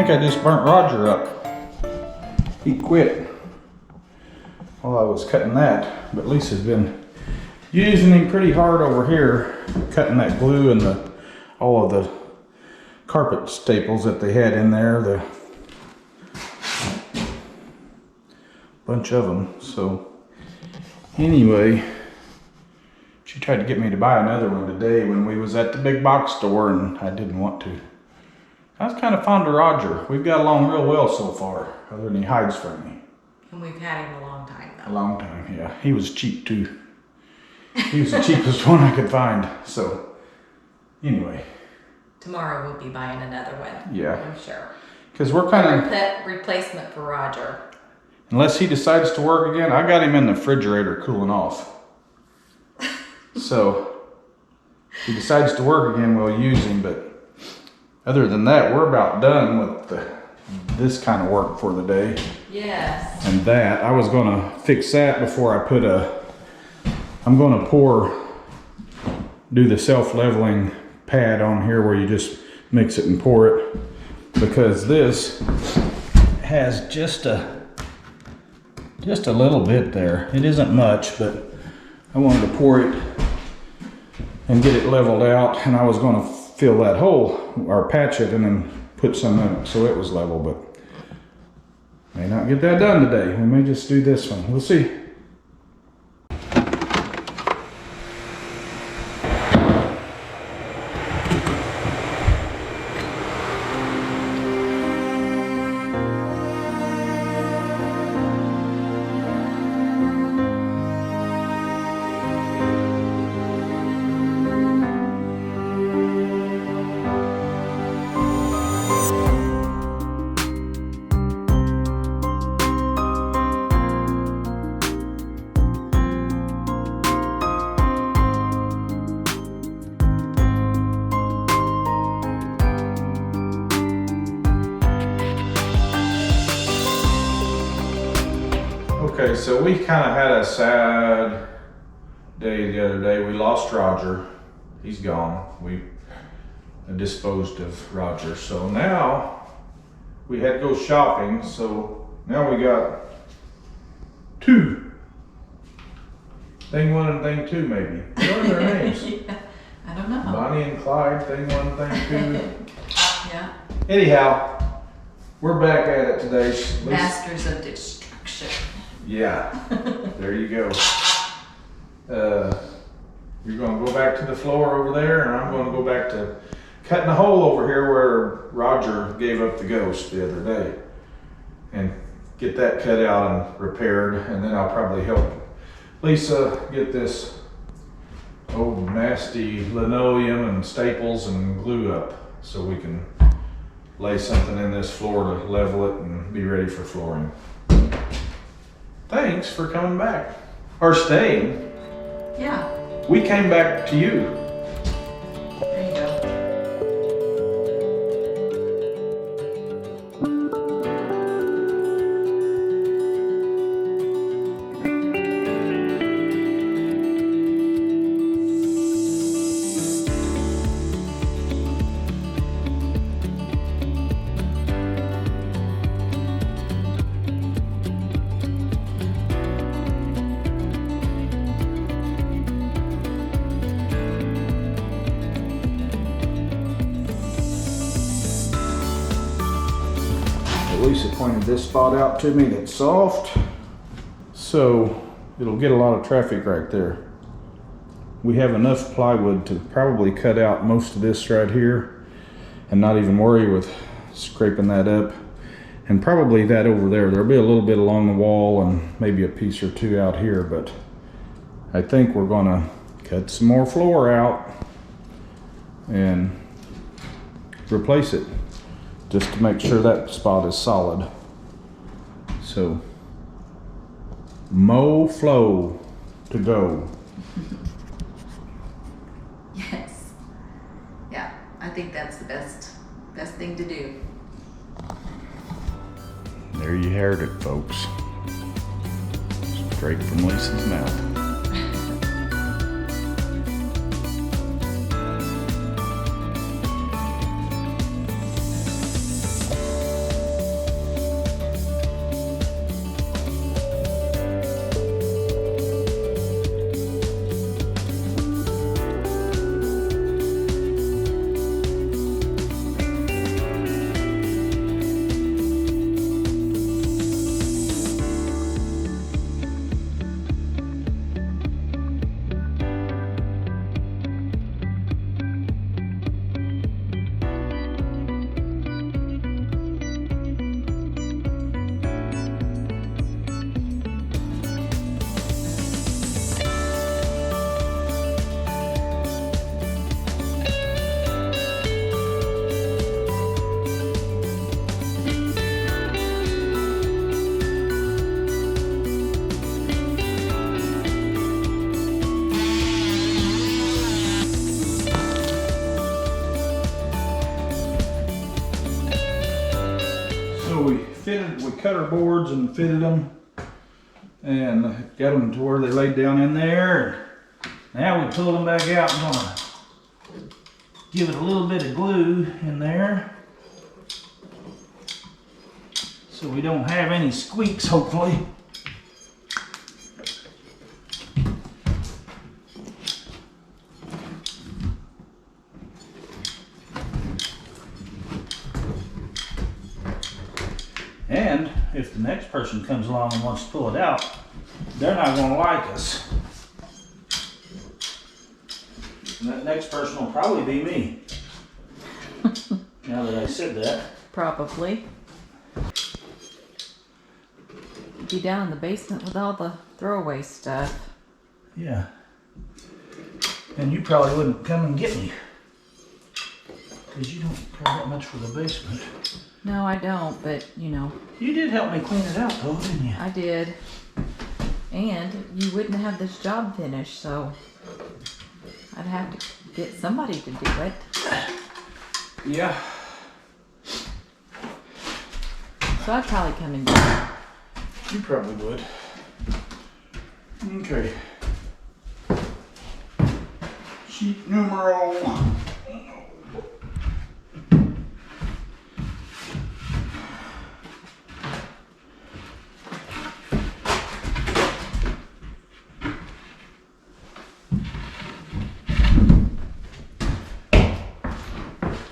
think I just burnt Roger up. He quit while I was cutting that, but Lisa's been using him pretty hard over here, cutting that glue and all of the carpet staples that they had in there, the bunch of them. So anyway, she tried to get me to buy another one today when we was at the big box store, and I didn't want to. I was kind of fond of Roger. We've got along real well so far, other than he hides from me. And we've had him a long time though. A long time, yeah. He was cheap too. He was the cheapest one I could find. So anyway. Tomorrow we'll be buying another one. Yeah. I'm sure. Because we're kind of... replacement for Roger. Unless he decides to work again, I got him in the refrigerator cooling off. So if he decides to work again, we'll use him. But other than that, we're about done with this kind of work for the day. Yes. And that, I was gonna fix that before I put I'm gonna do the self-leveling pad on here where you just mix it and pour it, because this has just a little bit there. It isn't much, but I wanted to pour it and get it leveled out, and I was gonna fill that hole or patch it and then put some in it so it was level, but may not get that done today. We may just do this one. We'll see. Okay, so we kind of had a sad day the other day. We lost Roger. He's gone. We disposed of Roger. So now we had to go shopping. So now we got two. Thing one and thing two, maybe. What are their names? Yeah, I don't know. Bonnie and Clyde, thing one, thing two. Yeah. Anyhow, we're back at it today. Masters of destruction. Yeah, there you go. You're gonna go back to the floor over there, and I'm gonna go back to cutting a hole over here where Roger gave up the ghost the other day, and get that cut out and repaired, and then I'll probably help Lisa get this old nasty linoleum and staples and glue up so we can lay something in this floor to level it and be ready for flooring. Thanks for coming back. Or staying. Yeah. We came back to you. There you go. Lisa pointed this spot out to me that's soft, so it'll get a lot of traffic right there. We have enough plywood to probably cut out most of this right here and not even worry with scraping that up. And probably that over there, there'll be a little bit along the wall and maybe a piece or two out here, but I think we're gonna cut some more floor out and replace it, just to make sure that spot is solid. So, mow flow to go. Yes. Yeah, I think that's the best thing to do. There you heard it, folks. Straight from Lisa's mouth. So we cut our boards and fitted them and got them to where they laid down in there. Now we pull them back out and gonna give it a little bit of glue in there so we don't have any squeaks, hopefully. And if the next person comes along and wants to pull it out, they're not going to like us. And that next person will probably be me. Now that I said that. Probably. Be down in the basement with all the throwaway stuff. Yeah. And you probably wouldn't come and get me. Because you don't care that much for the basement. No, I don't, but you know. You did help me clean it out though, didn't you? I did. And you wouldn't have this job finished, so I'd have to get somebody to do it. Yeah. So I'd probably come and do it. You probably would. Okay. Sheet numero.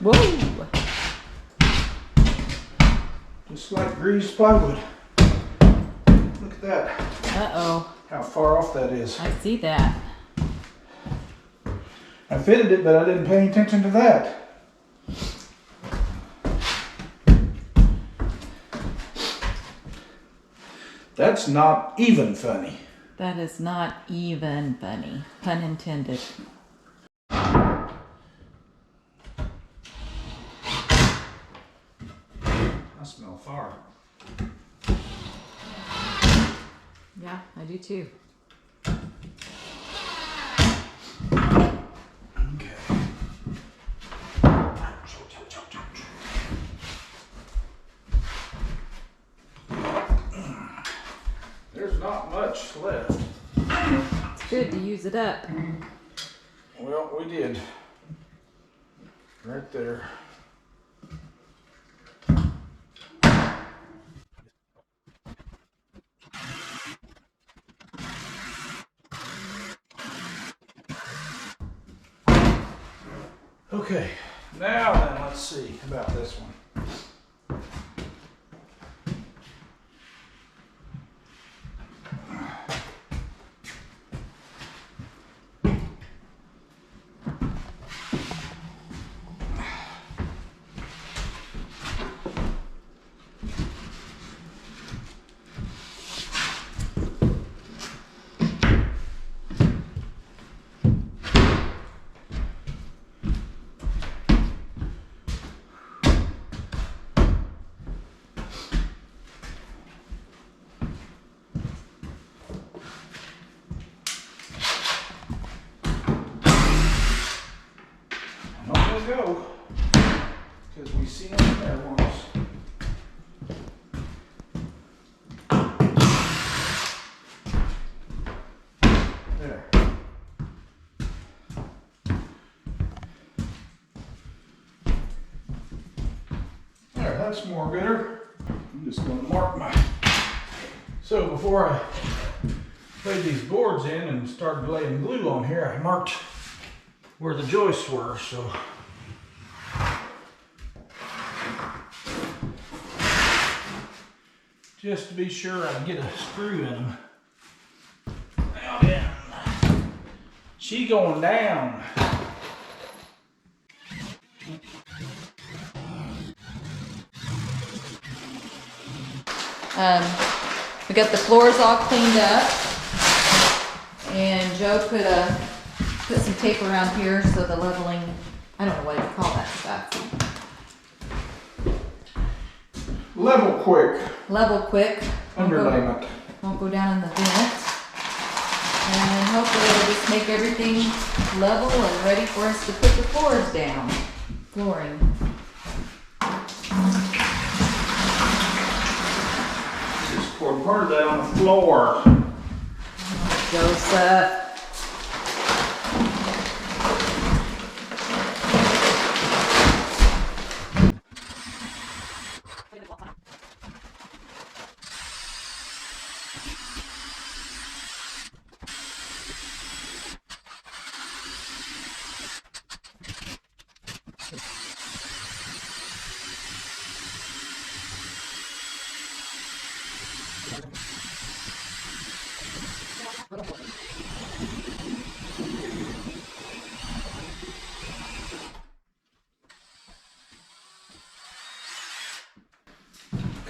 Whoa! Just like greased plywood. Look at that. Uh-oh. How far off that is. I see that. I fitted it, but I didn't pay any attention to that. That's not even funny. That is not even funny. Pun intended. I smell fire. Yeah, I do too. Okay. There's not much left. It's good to use it up. Well, we did. Right there. Okay, now then, let's see about this one. Go, because we see them there once. There. There, that's more gooder. I'm just going to mark my... So before I laid these boards in and started laying glue on here, I marked where the joists were, so... just to be sure I get a screw in them. Now then, she going down. We got the floors all cleaned up, and Joe put some tape around here so the leveling, I don't know what you call that stuff. Level quick. Level quick. Underlayment. Won't go down in the vent. And hopefully it'll just make everything level and ready for us to put the floors down. Flooring. part of that on the floor. Joseph.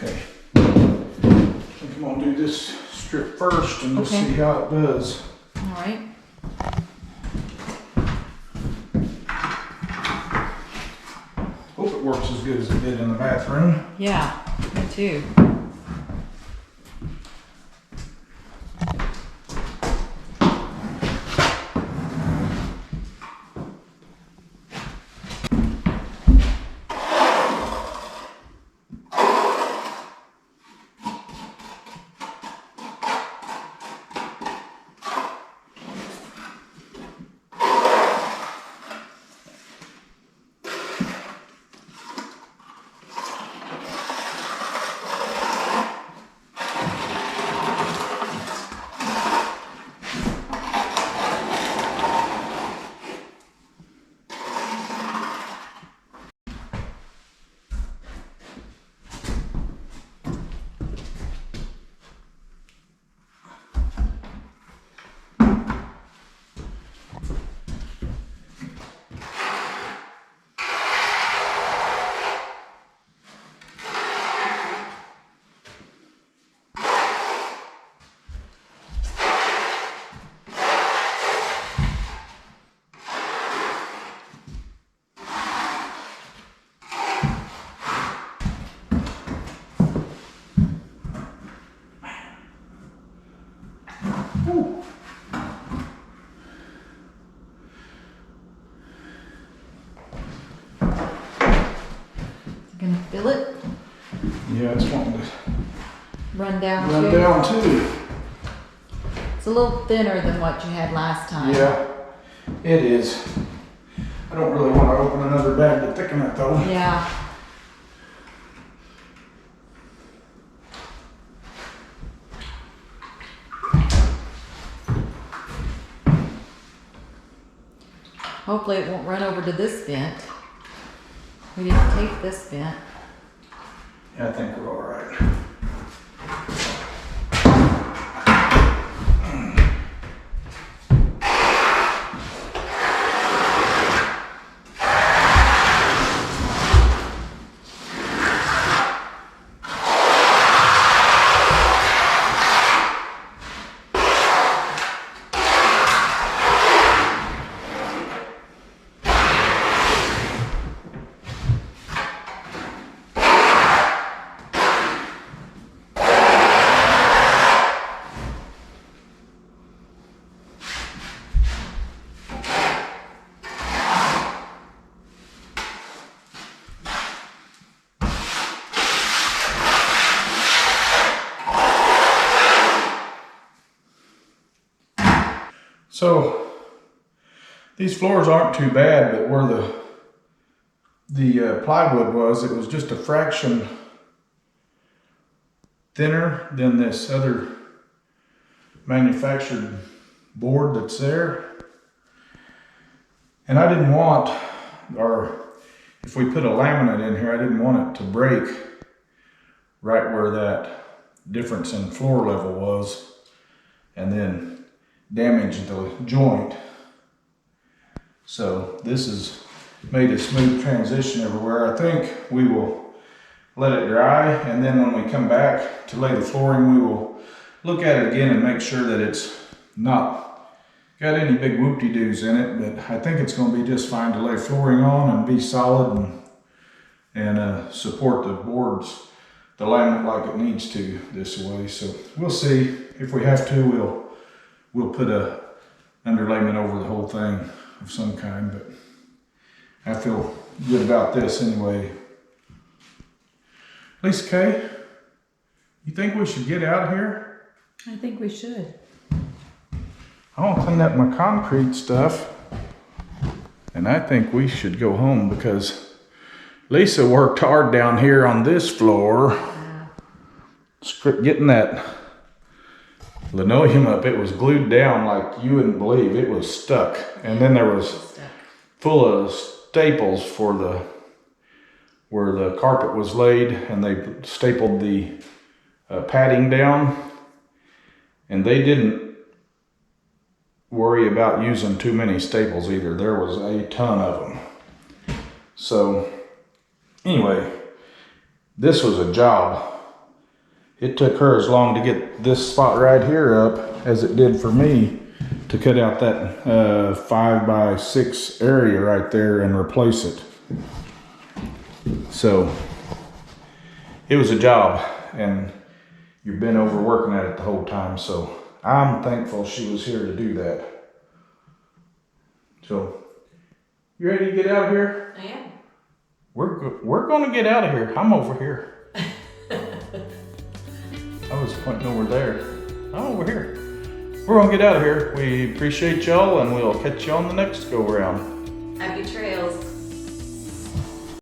Okay. I think I'm gonna do this strip first and just Okay. see how it does. All right. Hope it works as good as it did in the bathroom. Yeah, me too. Whew. Gonna fill it, Yeah, it's wanting to run down run too. down too. It's a little thinner than what you had last time. Yeah, it is. I don't really want to open another bag to thicken it though. Yeah. Hopefully it won't run over to this vent. We didn't tape this vent. Yeah, I think we're all right. So these floors aren't too bad, but where the plywood was, it was just a fraction thinner than this other manufactured board that's there. And I didn't want, or if we put a laminate in here, I didn't want it to break right where that difference in floor level was and then damage the joint. So this has made a smooth transition everywhere. I think we will let it dry, and then when we come back to lay the flooring, we will look at it again and make sure that it's not got any big whoop-de-doos in it, but I think it's going to be just fine to lay flooring on and be solid and support the boards, the laminate like it needs to this way. So we'll see. If we have to, we'll put a underlayment over the whole thing of some kind, but I feel good about this anyway. At least, Kay, You think we should get out of here? I think we should. I want to clean up my concrete stuff. And I think we should go home because Lisa worked hard down here on this floor. Getting that linoleum up. It was glued down like you wouldn't believe. It was stuck. And then there was full of staples for the where the carpet was laid, and they stapled the padding down, and they didn't worry about using too many staples either. There was a ton of them. So anyway, this was a job. It took her as long to get this spot right here up as it did for me to cut out that 5x6 area right there and replace it. So it was a job, and you've been overworking at it the whole time. So I'm thankful she was here to do that. So you ready to get out of here? I am. We're gonna get out of here. I'm over here. I was pointing over there. I'm over here. We're gonna get out of here. We appreciate y'all, and we'll catch you on the next go round. Happy trails.